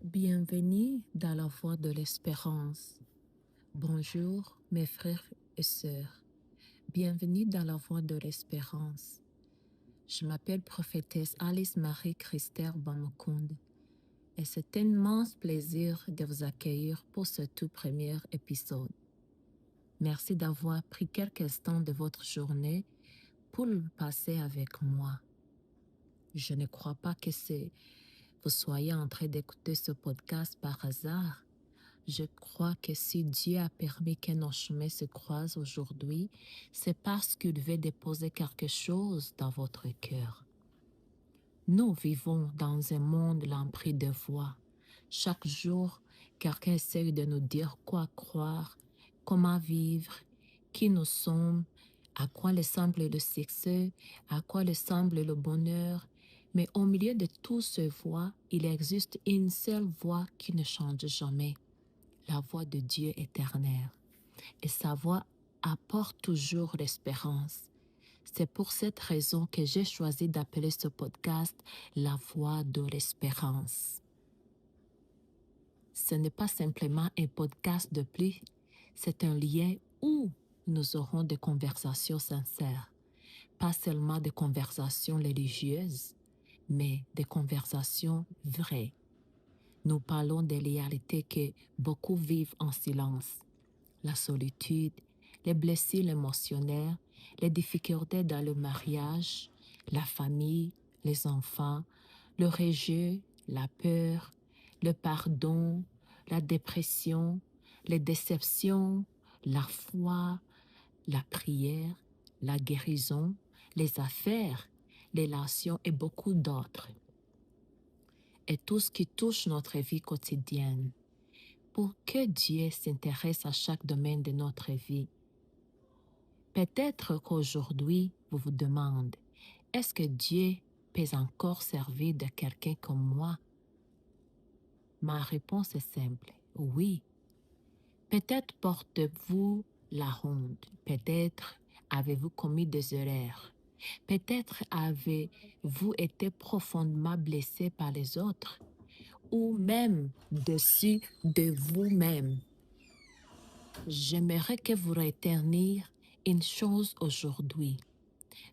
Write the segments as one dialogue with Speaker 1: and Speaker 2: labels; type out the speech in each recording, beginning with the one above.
Speaker 1: Bienvenue dans la voie de l'espérance. Bonjour mes frères et sœurs. Bienvenue dans la voie de l'espérance. Je m'appelle prophétesse Alice Marie Christère Bamukunde et c'est un immense plaisir de vous accueillir pour ce tout premier épisode. Merci d'avoir pris quelques instants de votre journée pour le passer avec moi. Je ne crois pas que vous soyez en train d'écouter ce podcast par hasard. Je crois que si Dieu a permis que nos chemins se croisent aujourd'hui, c'est parce qu'il veut déposer quelque chose dans votre cœur. Nous vivons dans un monde rempli de voix. Chaque jour, quelqu'un essaie de nous dire quoi croire, comment vivre, qui nous sommes, à quoi ressemble le succès, à quoi ressemble le bonheur. Mais au milieu de toutes ces voix, il existe une seule voix qui ne change jamais, la voix de Dieu éternel. Et sa voix apporte toujours l'espérance. C'est pour cette raison que j'ai choisi d'appeler ce podcast la voix de l'espérance. Ce n'est pas simplement un podcast de plus, c'est un lien où nous aurons des conversations sincères, pas seulement des conversations religieuses, mais des conversations vraies. Nous parlons des réalités que beaucoup vivent en silence. La solitude, les blessures émotionnelles, les difficultés dans le mariage, la famille, les enfants, le rejet, la peur, le pardon, la dépression, les déceptions, la foi, la prière, la guérison, les affaires, les relations et beaucoup d'autres. Et tout ce qui touche notre vie quotidienne. Pour que Dieu s'intéresse à chaque domaine de notre vie. Peut-être qu'aujourd'hui, vous vous demandez, est-ce que Dieu peut encore servir de quelqu'un comme moi? Ma réponse est simple, oui. Peut-être portez-vous la honte, peut-être avez-vous commis des erreurs, peut-être avez-vous été profondément blessé par les autres, ou même dessus de vous-même. J'aimerais que vous reteniez une chose aujourd'hui.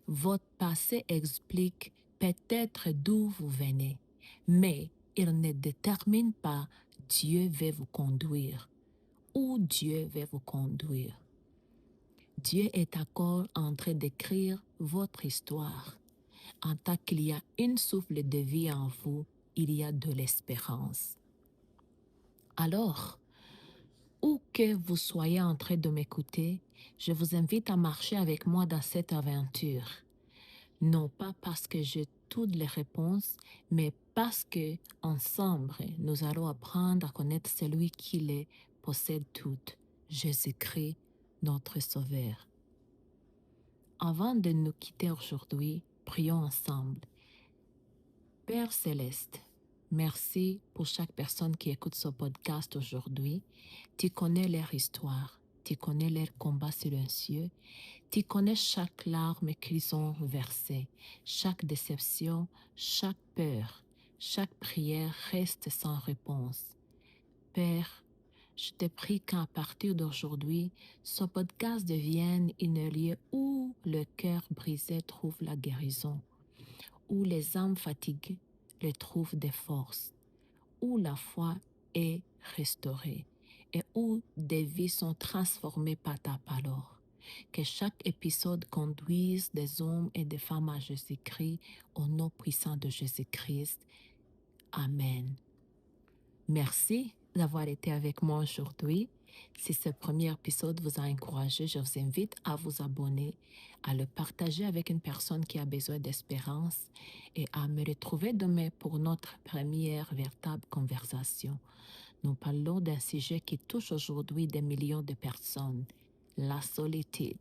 Speaker 1: Votre passé explique peut-être d'où vous venez, mais il ne détermine pas Dieu veut vous conduire, où Dieu veut vous conduire. Dieu est encore en train d'écrire votre histoire. En tant qu'il y a une souffle de vie en vous, il y a de l'espérance. Alors, où que vous soyez en train de m'écouter, je vous invite à marcher avec moi dans cette aventure. Non pas parce que j'ai toutes les réponses, mais parce que ensemble, nous allons apprendre à connaître celui qui les possède toutes, Jésus-Christ, notre Sauveur. Avant de nous quitter aujourd'hui, prions ensemble. Père Céleste, merci pour chaque personne qui écoute ce podcast aujourd'hui. Tu connais leur histoire, tu connais leur combat silencieux, tu connais chaque larme qu'ils ont versée, chaque déception, chaque peur, chaque prière reste sans réponse. Père, je te prie qu'à partir d'aujourd'hui, ce podcast devienne un lieu où le cœur brisé trouve la guérison, où les âmes fatiguées le trouvent des forces, où la foi est restaurée et où des vies sont transformées par ta parole. Que chaque épisode conduise des hommes et des femmes à Jésus-Christ au nom puissant de Jésus-Christ. Amen. Merci d'avoir été avec moi aujourd'hui. Si ce premier épisode vous a encouragé, je vous invite à vous abonner, à le partager avec une personne qui a besoin d'espérance et à me retrouver demain pour notre première véritable conversation. Nous parlons d'un sujet qui touche aujourd'hui des millions de personnes, la solitude.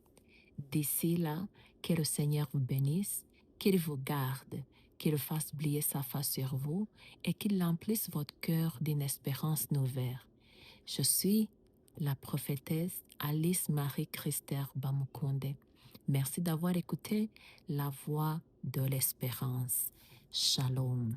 Speaker 1: D'ici là, que le Seigneur vous bénisse, qu'il vous garde, qu'il fasse briller sa face sur vous et qu'il emplisse votre cœur d'une espérance nouvelle. Je suis la prophétesse Alice Marie Christère Bamukunde. Merci d'avoir écouté la voix de l'espérance. Shalom.